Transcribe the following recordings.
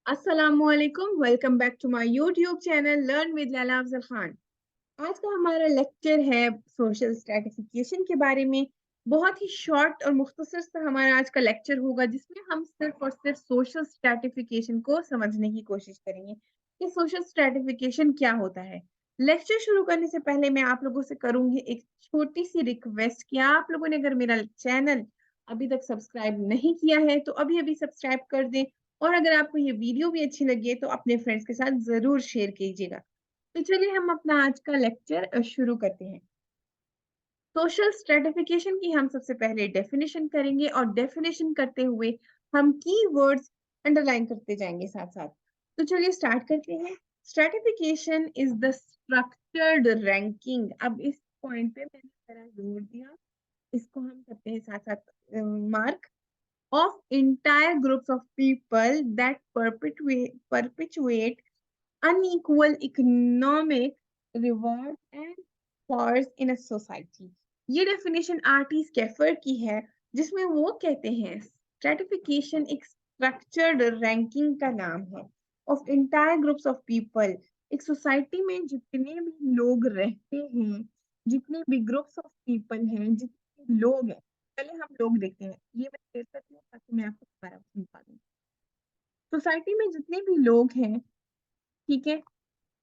अस्सलामुअलैकुम। Welcome back to my YouTube channel learn with Laila Afzal Khan. आज का हमारा लेक्चर है सोशल स्ट्रैटिफिकेशन के बारे में। बहुत ही शॉर्ट और मुख्तसर सा हमारा आज का लेक्चर होगा, जिसमें हम सिर्फ और सिर्फ सोशल स्ट्रैटिफिकेशन को समझने की कोशिश करेंगे कि सोशल स्ट्रैटिफिकेशन क्या होता है। लेक्चर शुरू करने से पहले मैं आप लोगों से करूंगी एक छोटी सी रिक्वेस्ट कि आप लोगों ने अगर मेरा चैनल अभी तक सब्सक्राइब नहीं किया है तो अभी अभी सब्सक्राइब कर दें, और अगर आपको ये वीडियो भी अच्छी लगी है तो अपने फ्रेंड्स के साथ ज़रूर शेयर कीजिएगा। तो चलिए हम अपना आज का लेक्चर शुरू करते हैं। सोशल स्ट्रैटिफिकेशन की हम सबसे पहले डेफिनेशन करेंगे और डेफिनेशन करते हुए हम कीवर्ड्स अंडरलाइन करते जाएंगे साथ साथ। तो चलिए स्टार्ट करते हैं। Stratification is the structured ranking. अब इस पॉइंट पे मैंने जरा जोर दिया, इसको हम करते हैं साथ साथ mark of entire groups of people that perpetuate unequal economic reward and powers in a society। ये डेफिनेशन आर्टी स्केफर की है, जिसमें वो कहते हैं स्ट्रेटिफिकेशन एक स्ट्रक्चर्ड रैंकिंग का नाम है of entire groups of people. एक सोसाइटी में जितने भी लोग रहते हैं, जितने भी ग्रुप्स ऑफ पीपल हैं, जितने भी लोग हैं, पहले हम लोग देखते हैं, ये मैं शेयर करती हूँ ताकि मैं आपको दोबारा समझा दूँ। सोसाइटी में जितने भी लोग हैं, ठीक है,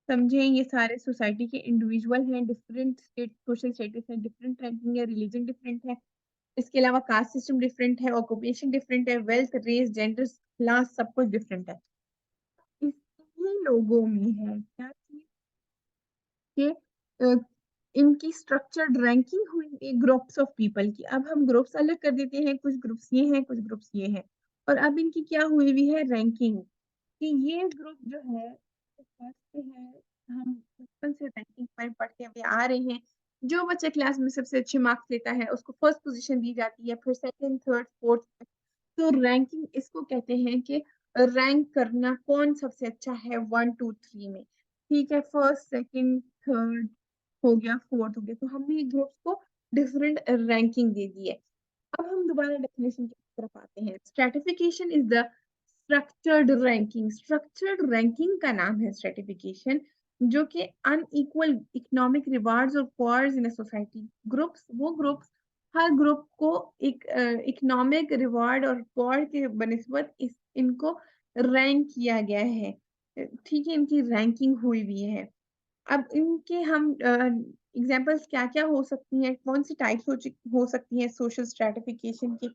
समझें ये सारे सोसाइटी के इंडिविजुअल हैं, डिफरेंट स्टेट सोशल स्टेटस है, डिफरेंट रैंकिंग है, रिलीजन डिफरेंट है, इसके अलावा कास्ट सिस्टम डिफरेंट है, ऑक्यूपेशन डिफरेंट है, वेल्थ, रेस, जेंडर, क्लास सब कुछ डिफरेंट है। इन्हीं लोगों में है क्या चीज कि इनकी स्ट्रक्चर्ड रैंकिंग हुई है ग्रुप्स ऑफ पीपल की। अब हम ग्रुप्स अलग कर देते हैं, कुछ ग्रुप्स ये हैं, कुछ ग्रुप्स ये हैं, और अब इनकी क्या हुई हुई है रैंकिंग, कि ये ग्रुप जो है फर्स्ट है। हम बचपन से रैंकिंग में पढ़ते हुए आ रहे हैं। जो बच्चा क्लास में सबसे अच्छे मार्क्स लेता है उसको फर्स्ट पोजीशन दी जाती है, फिर सेकंड, थर्ड, फोर्थ। तो रैंकिंग इसको कहते हैं कि रैंक करना कौन सबसे अच्छा है 1 2 3 में। ठीक है, फर्स्ट, सेकंड, थर्ड हो गया, फोर्थ हो गया, तो हमने ग्रुप्स को डिफरेंट रैंकिंग दे दी है। अब हम दोबारा डेफिनेशन की तरफ आते हैं। Stratification is the structured ranking. Structured ranking का नाम है स्ट्रैटिफिकेशन, जो कि अनइक्वल इकोनॉमिक रिवार्ड्स और powers in a society. Groups, वो ग्रुप्स, हर ग्रुप को एक इकोनॉमिक रिवार्ड और पावर के बनिस्बत इस इनको रैंक किया गया है। ठीक है, इनकी रैंकिंग हुई भी है। अब इनके हम एग्जांपल्स क्या-क्या हो सकती हैं, कौन-सी टाइप्स हो सकती हैं सोशल स्ट्रैटिफिकेशन की,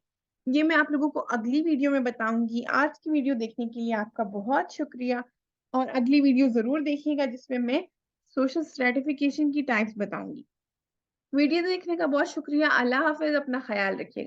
ये मैं आप लोगों को अगली वीडियो में बताऊँगी। आज की वीडियो देखने के लिए आपका बहुत शुक्रिया, और अगली वीडियो ज़रूर देखिएगा जिसमें मैं सोशल स्ट्रैटिफिकेशन की टाइप्स बताऊँगी। वीडियो देखने का बहुत शुक्रिया। अल्लाह हाफ़िज़, अपना ख़्याल रखिएगा।